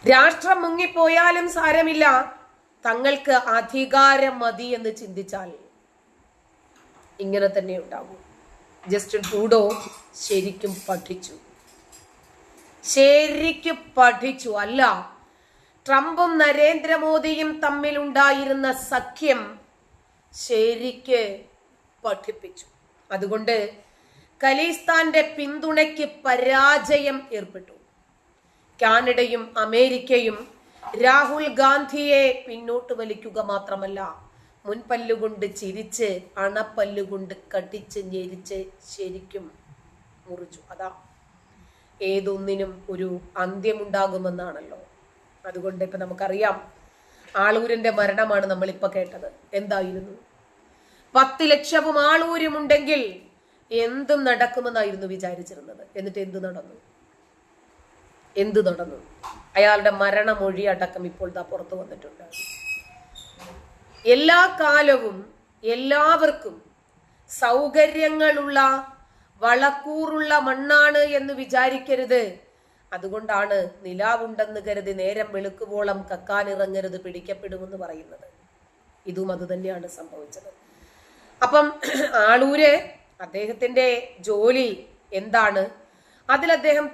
രാഷ്ട്രം മുങ്ങിപ്പോയാലും സാരമില്ല, തങ്ങൾക്ക് അധികാരം മതി എന്ന് ചിന്തിച്ചാൽ ഇങ്ങനെ തന്നെ ഉണ്ടാകും. ജസ്റ്റിൻ ട്രൂഡോ ശരിക്കും പഠിച്ചു. അല്ല, ട്രംപും നരേന്ദ്രമോദിയും തമ്മിലുണ്ടായിരുന്ന സഖ്യം ശരിക്ക് പഠിപ്പിച്ചു. അതുകൊണ്ട് ഖലിസ്ഥാന്റെ പിന്തുണയ്ക്ക് പരാജയം ഏർപ്പെട്ടു. കാനഡയും അമേരിക്കയും രാഹുൽ ഗാന്ധിയെ പിന്നോട്ട് വലിക്കുക മാത്രമല്ല, മുൻപല്ലുകൊണ്ട് ചിരിച്ച് അണപ്പല്ലുകൊണ്ട് കടിച്ച് ഞെരിച്ച് ശരിക്കും മുറിച്ചു. അതാ ഏതൊന്നിനും ഒരു അന്ത്യമുണ്ടാകുമെന്നാണല്ലോ. അതുകൊണ്ട് ഇപ്പൊ നമുക്കറിയാം, ആളൂരിന്റെ മരണമാണ് നമ്മളിപ്പൊ കേട്ടത്. എന്തായിരുന്നു? 10 ലക്ഷവും ആളൂരുമുണ്ടെങ്കിൽ എന്തും നടക്കുമെന്നായിരുന്നു വിചാരിച്ചിരുന്നത്. എന്നിട്ട് എന്ത് നടന്നു? അയാളുടെ മരണമൊഴി അടക്കം ഇപ്പോൾ പുറത്തു വന്നിട്ടുണ്ട്. എല്ലാ കാലവും എല്ലാവർക്കും സൗകര്യങ്ങളുള്ള വളക്കൂറുള്ള മണ്ണാണ് എന്ന് വിചാരിക്കരുത്. അതുകൊണ്ടാണ് നിലാവുണ്ടെന്ന് കരുതി നേരം വെളുക്കുവോളം കക്കാനിറങ്ങരുത്, പിടിക്കപ്പെടുമെന്ന് പറയുന്നത്. ഇതും അത് തന്നെയാണ് സംഭവിച്ചത്. അപ്പം ആളൂര് അദ്ദേഹത്തിന്റെ ജോലി എന്താണ്, അതിൽ അദ്ദേഹം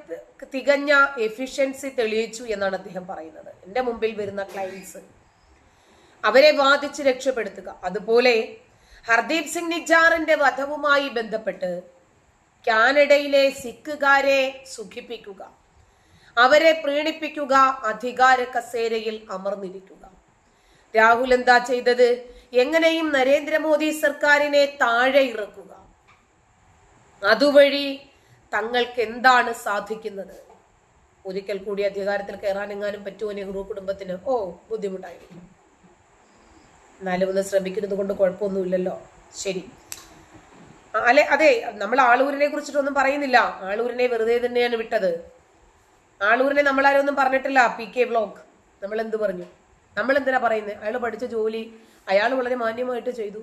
തികഞ്ഞ എഫിഷ്യൻസി തെളിയിച്ചു എന്നാണ് അദ്ദേഹം പറയുന്നത്. എൻ്റെ മുമ്പിൽ വരുന്ന ക്ലയൻസ് അവരെ വാദിച്ച് രക്ഷപ്പെടുത്തുക. അതുപോലെ ഹർദീപ് സിംഗ് നിജാറിന്റെ വധവുമായി ബന്ധപ്പെട്ട് കാനഡയിലെ സിഖുകാരെ സുഖിപ്പിക്കുക, അവരെ പ്രീണിപ്പിക്കുക, അധികാര കസേരയിൽ അമർന്നിരിക്കുക. രാഹുൽ എന്താ ചെയ്തത്? എങ്ങനെയും നരേന്ദ്രമോദി സർക്കാരിനെ താഴെ ഇറക്കുക. അതുവഴി തങ്ങൾക്ക് എന്താണ് സാധിക്കുന്നത്? ഒരിക്കൽ കൂടി അധികാരത്തിൽ കയറാൻ എങ്ങാനും പറ്റുമോ നെഹ്റു കുടുംബത്തിന്? ബുദ്ധിമുട്ടായിരിക്കും. എന്നാലും ഒന്ന് ശ്രമിക്കുന്നത് കൊണ്ട് കുഴപ്പമൊന്നുമില്ലല്ലോ. ശരി, അതെ, നമ്മൾ ആളൂരിനെ കുറിച്ചിട്ടൊന്നും പറയുന്നില്ല. ആളൂരിനെ വെറുതെ തന്നെയാണ് വിട്ടത്. ആളൂരിനെ നമ്മളാരും ഒന്നും പറഞ്ഞിട്ടില്ല. PK വ്ലോഗ് നമ്മൾ എന്ത് പറഞ്ഞു? നമ്മൾ എന്തിനാ പറയുന്നത്? അയാൾ പഠിച്ച ജോലി അയാൾ വളരെ മാന്യമായിട്ട് ചെയ്തു.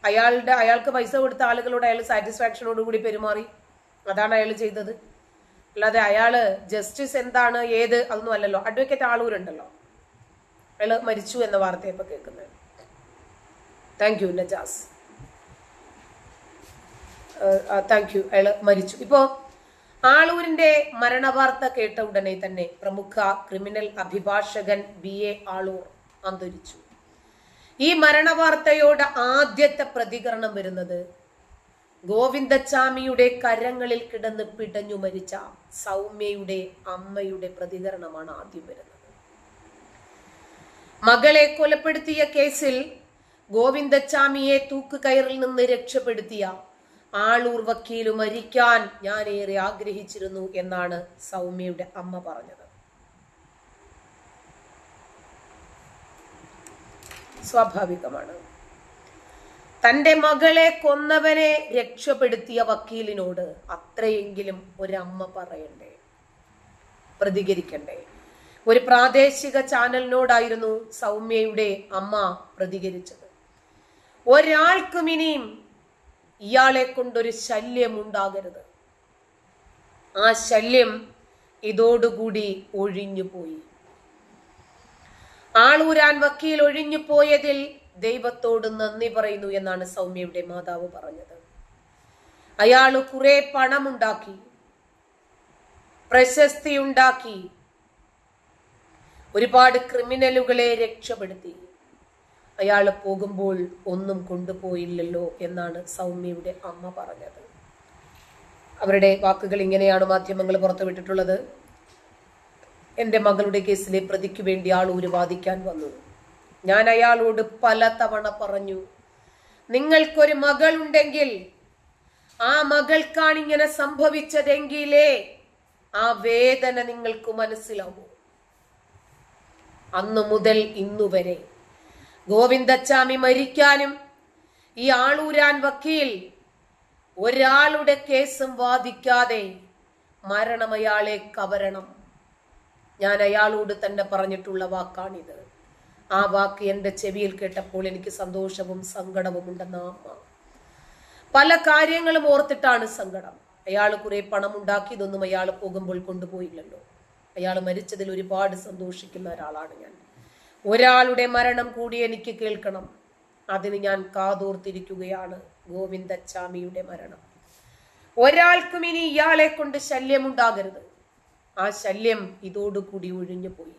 അയാൾക്ക് പൈസ കൊടുത്ത ആളുകളോട് അയാൾ സാറ്റിസ്ഫാക്ഷനോടുകൂടി പെരുമാറി. അതാണ് അയാൾ ചെയ്തത്. അല്ലാതെ അയാള് ജസ്റ്റിസ് എന്താണ് അതൊന്നും അല്ലല്ലോ. അഡ്വക്കേറ്റ് ആളൂരുണ്ടല്ലോ, അയാള് മരിച്ചു എന്ന വാർത്ത ഇപ്പൊ കേൾക്കുന്നത്. Thank you Najas, thank you. അയാള് മരിച്ചു. ഇപ്പോ ആളൂരിന്റെ മരണവാർത്ത കേട്ട ഉടനെ തന്നെ പ്രമുഖ ക്രിമിനൽ അഭിഭാഷകൻ BA ആളൂർ അന്തരിച്ചു. ഈ മരണവാർത്തയോട് ആദ്യത്തെ പ്രതികരണം വരുന്നത് ഗോവിന്ദച്ചാമിയുടെ കരങ്ങളിൽ കിടന്ന് പിടഞ്ഞു മരിച്ച സൗമ്യയുടെ അമ്മയുടെ പ്രതികരണമാണ് ആദ്യം വരുന്നത്. മകളെ കൊലപ്പെടുത്തിയ കേസിൽ ഗോവിന്ദച്ചാമിയെ തൂക്കുകയറിൽ നിന്ന് രക്ഷപ്പെടുത്തിയ ആളൂർ വക്കീല് മരിക്കാൻ ഞാൻ ഏറെ ആഗ്രഹിച്ചിരുന്നു എന്നാണ് സൗമ്യയുടെ അമ്മ പറഞ്ഞത്. സ്വാഭാവികമാണ്. തന്റെ മകളെ കൊന്നവനെ രക്ഷപ്പെടുത്തിയ വക്കീലിനോട് അത്രയെങ്കിലും ഒരമ്മ പറയണ്ടേ, പ്രതികരിക്കണ്ടേ? ഒരു പ്രാദേശിക ചാനലിനോടായിരുന്നു സൗമ്യയുടെ അമ്മ പ്രതികരിച്ചത്. ഒരാൾക്കും ഇനിയും ഇയാളെ കൊണ്ടൊരു ശല്യം ഉണ്ടാകരുത്. ആ ശല്യം ഇതോടുകൂടി ഒഴിഞ്ഞുപോയി. ആളൂരാൻ വക്കീൽ ഒഴിഞ്ഞു പോയതിൽ ദൈവത്തോട് നന്ദി പറയുന്നു എന്നാണ് സൗമ്യയുടെ മാതാവ് പറഞ്ഞത്. അയാള് കുറെ പണമുണ്ടാക്കി, പ്രശസ്തി ഉണ്ടാക്കി, ഒരുപാട് ക്രിമിനലുകളെ രക്ഷപ്പെടുത്തി. അയാള് പോകുമ്പോൾ ഒന്നും കൊണ്ടുപോയില്ലല്ലോ എന്നാണ് സൗമ്യയുടെ അമ്മ പറഞ്ഞത്. അവരുടെ വാക്കുകൾ ഇങ്ങനെയാണ് മാധ്യമങ്ങൾ പുറത്തുവിട്ടിട്ടുള്ളത്. എൻ്റെ മകളുടെ കേസിലെ പ്രതിക്ക് വേണ്ടി ആളൂര് വാദിക്കാൻ വന്നു. ഞാൻ അയാളോട് പലതവണ പറഞ്ഞു, നിങ്ങൾക്കൊരു മകളുണ്ടെങ്കിൽ ആ മകൾക്കാണ് ഇങ്ങനെ സംഭവിച്ചതെങ്കിലേ ആ വേദന നിങ്ങൾക്ക് മനസ്സിലാവൂ. അന്നു മുതൽ ഇന്നുവരെ ഗോവിന്ദച്ചാമി മരിക്കാനും ഈ ആളൂരാൻ വക്കീൽ ഒരാളുടെ കേസും വാദിക്കാതെ മരണം അയാളെ കവരണം. ഞാൻ അയാളോട് തന്നെ പറഞ്ഞിട്ടുള്ള വാക്കാണിത്. ആ വാക്ക് എൻ്റെ ചെവിയിൽ കേട്ടപ്പോൾ എനിക്ക് സന്തോഷവും സങ്കടവും ഉണ്ടെന്ന അമ്മ. പല കാര്യങ്ങളും ഓർത്തിട്ടാണ് സങ്കടം. അയാൾ കുറെ പണം ഉണ്ടാക്കിയതൊന്നും അയാൾ പോകുമ്പോൾ കൊണ്ടുപോയില്ലല്ലോ. അയാൾ മരിച്ചതിൽ ഒരുപാട് സന്തോഷിക്കുന്ന ഒരാളാണ് ഞാൻ. ഒരാളുടെ മരണം കൂടി എനിക്ക് കേൾക്കണം, അതിന് ഞാൻ കാതോർത്തിരിക്കുകയാണ്. ഗോവിന്ദച്ചാമിയുടെ മരണം. ഒരാൾക്കും ഇനി ഇയാളെ കൊണ്ട് ശല്യമുണ്ടാകരുത്. ആ ശല്യം ഇതോടുകൂടി ഒഴിഞ്ഞു പോയി.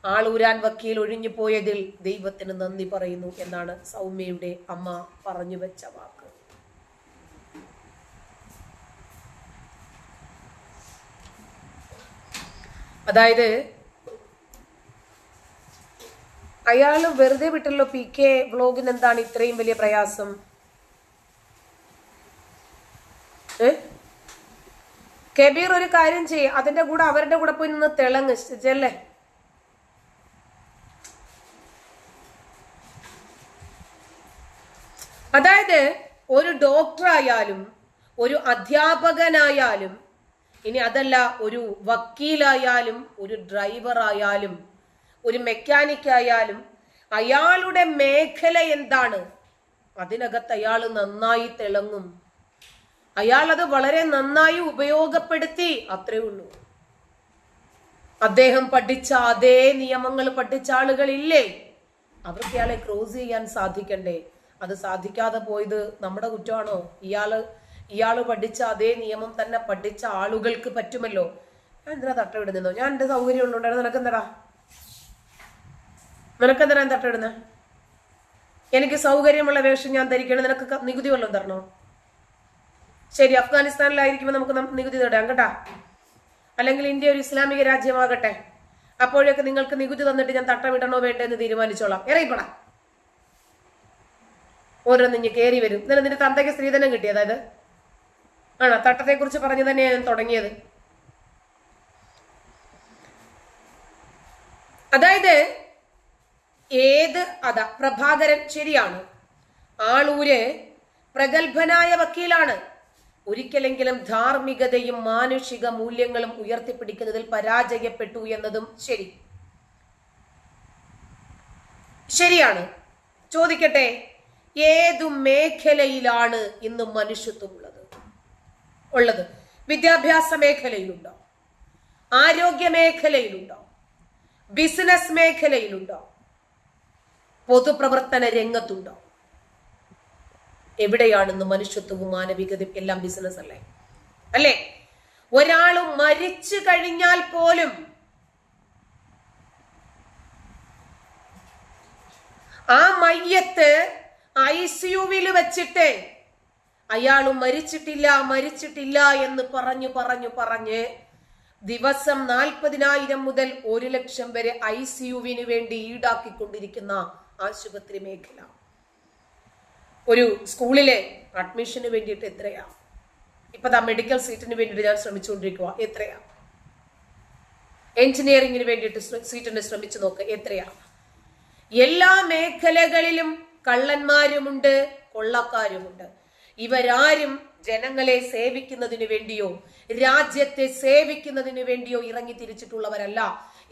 ആളൂരാൻ വക്കീൽ ഒഴിഞ്ഞു പോയതിൽ ദൈവത്തിന് നന്ദി പറയുന്നു എന്നാണ് സൗമ്യയുടെ അമ്മ പറഞ്ഞു വെച്ച വാക്ക്. അതായത് അയാള് വെറുതെ വിട്ടല്ലോ. PK വ്ലോഗിന് എന്താണ് ഇത്രയും വലിയ പ്രയാസം? കബീർ ഒരു കാര്യം ചെയ്യ, അതിന്റെ കൂടെ അവരുടെ കൂടെ പോയി നിന്ന് തിളങ്ങ് ചെല്ലേ. അതായത് ഒരു ഡോക്ടറായാലും ഒരു അധ്യാപകനായാലും, ഇനി അതല്ല ഒരു വക്കീലായാലും ഒരു ഡ്രൈവറായാലും ഒരു മെക്കാനിക്കായാലും, അയാളുടെ മേഖല എന്താണ് അതിനകത്ത് അയാൾ നന്നായി തിളങ്ങും. അയാൾ അത് വളരെ നന്നായി ഉപയോഗപ്പെടുത്തി, അത്രേ ഉള്ളൂ. അദ്ദേഹം പഠിച്ച അതേ നിയമങ്ങൾ പഠിച്ച ആളുകളില്ലേ, അവർക്ക് ഇയാളെ ക്രോസ് ചെയ്യാൻ സാധിക്കണ്ടേ? അത് സാധിക്കാതെ പോയത് നമ്മുടെ കുറ്റമാണോ? ഇയാള് പഠിച്ച അതേ നിയമം തന്നെ പഠിച്ച ആളുകൾക്ക് പറ്റുമല്ലോ. ഞാൻ എന്തിനാ തട്ടമിടുന്നോ? ഞാൻ എന്റെ സൗകര്യം ഉള്ളുണ്ടായിരുന്നു. നിനക്കെന്തിനാ തട്ടമിടുന്ന? എനിക്ക് സൗകര്യമുള്ള വേഷം ഞാൻ ധരിക്കണം. നിനക്ക് നികുതി വല്ലതും തരണോ? ശരി, അഫ്ഗാനിസ്ഥാനിലായിരിക്കുമ്പോൾ നമുക്ക് നികുതി തരാം കേട്ടാ. അല്ലെങ്കിൽ ഇന്ത്യ ഒരു ഇസ്ലാമിക രാജ്യമാകട്ടെ, അപ്പോഴൊക്കെ നിങ്ങൾക്ക് നികുതി തന്നിട്ട് ഞാൻ തട്ടമിടണോ വേണ്ടെന്ന് തീരുമാനിച്ചോളാം. ഇറങ്ങിപ്പടാ. ഓരോന്നിഞ്ഞ് കയറി വരും. ഇന്നലെ നിന്റെ തന്തയ്ക്ക് സ്ത്രീധനം കിട്ടി. അതായത് ആണോ? തട്ടത്തെ കുറിച്ച് പറഞ്ഞു തന്നെ ഞാൻ തുടങ്ങിയത്. അതായത് പ്രഭാകരൻ ശരിയാണ്, ആളൂര് പ്രഗത്ഭനായ വക്കീലാണ്. ഒരിക്കലെങ്കിലും ധാർമ്മികതയും മാനുഷിക മൂല്യങ്ങളും ഉയർത്തിപ്പിടിക്കുന്നതിൽ പരാജയപ്പെട്ടു എന്നതും ശരിയാണ്. ചോദിക്കട്ടെ, ഏതു മേഖലയിലാണ് ഇന്ന് മനുഷ്യത്വം ഉള്ളത്? വിദ്യാഭ്യാസ മേഖലയിലുണ്ടോ? ആരോഗ്യ മേഖലയിലുണ്ടോ? ബിസിനസ് മേഖലയിലുണ്ടോ? പൊതുപ്രവർത്തന രംഗത്തുണ്ടോ? എവിടെയാണെന്ന് മനുഷ്യത്വവും മാനവികതയും? എല്ലാം ബിസിനസ് അല്ലേ? ഒരാൾ മരിച്ചു കഴിഞ്ഞാൽ പോലും ആ മയ്യത്ത് ICUവിൽ വെച്ചിട്ട് അയാൾ മരിച്ചിട്ടില്ല എന്ന് പറഞ്ഞ് ദിവസം 40,000 മുതൽ 1,00,000 വരെ ICUവിന് വേണ്ടി ഈടാക്കിക്കൊണ്ടിരിക്കുന്ന ആശുപത്രി മേഖല. ഒരു സ്കൂളിലെ അഡ്മിഷന് വേണ്ടിയിട്ട് എത്രയാ? ഇപ്പൊ മെഡിക്കൽ സീറ്റിന് വേണ്ടിയിട്ട് ഞാൻ ശ്രമിച്ചുകൊണ്ടിരിക്കുക, എത്രയാ? എഞ്ചിനീയറിംഗിന് വേണ്ടിയിട്ട് സീറ്റിന് ശ്രമിച്ചു നോക്ക്, എത്രയാ? എല്ലാ മേഖലകളിലും കള്ളന്മാരുമുണ്ട്, കൊള്ളക്കാരുമുണ്ട്. ഇവരാരും ജനങ്ങളെ സേവിക്കുന്നതിന് വേണ്ടിയോ രാജ്യത്തെ സേവിക്കുന്നതിന് വേണ്ടിയോ ഇറങ്ങി തിരിച്ചിട്ടുള്ളവരല്ല.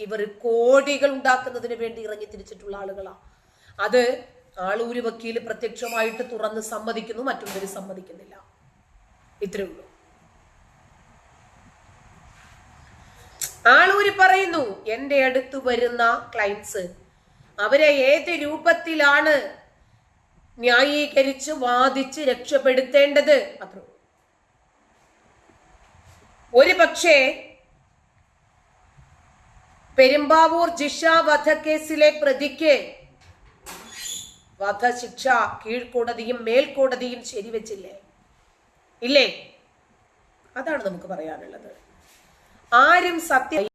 ഇവർ കോടികൾ ഉണ്ടാക്കുന്നതിന് വേണ്ടി ഇറങ്ങി തിരിച്ചിട്ടുള്ള ആളുകളാ. അത് ആളൂര് വക്കീൽ പ്രത്യക്ഷമായിട്ട് തുറന്ന് സമ്മതിക്കുന്നു, മറ്റുള്ളവർ സമ്മതിക്കുന്നില്ല. ഇത്രേ ഉള്ളൂ. ആളൂര് പറയുന്നു, എന്റെ അടുത്ത് വരുന്ന ക്ലയൻസ് അവരെ ഏത് രൂപത്തിലാണ് ന്യായീകരിച്ച് വാദിച്ച് രക്ഷപ്പെടുത്തേണ്ടത്? അത്ര ഒരു പക്ഷേ പെരുമ്പാവൂർ ജിഷ വധക്കേസിലെ പ്രതിക്ക് വധശിക്ഷ കീഴ്ക്കോടതിയും മേൽക്കോടതിയും ശരിവെച്ചില്ലേ? ഇല്ലേ? അതാണ് നമുക്ക് പറയാനുള്ളത്. ആരും സത്യം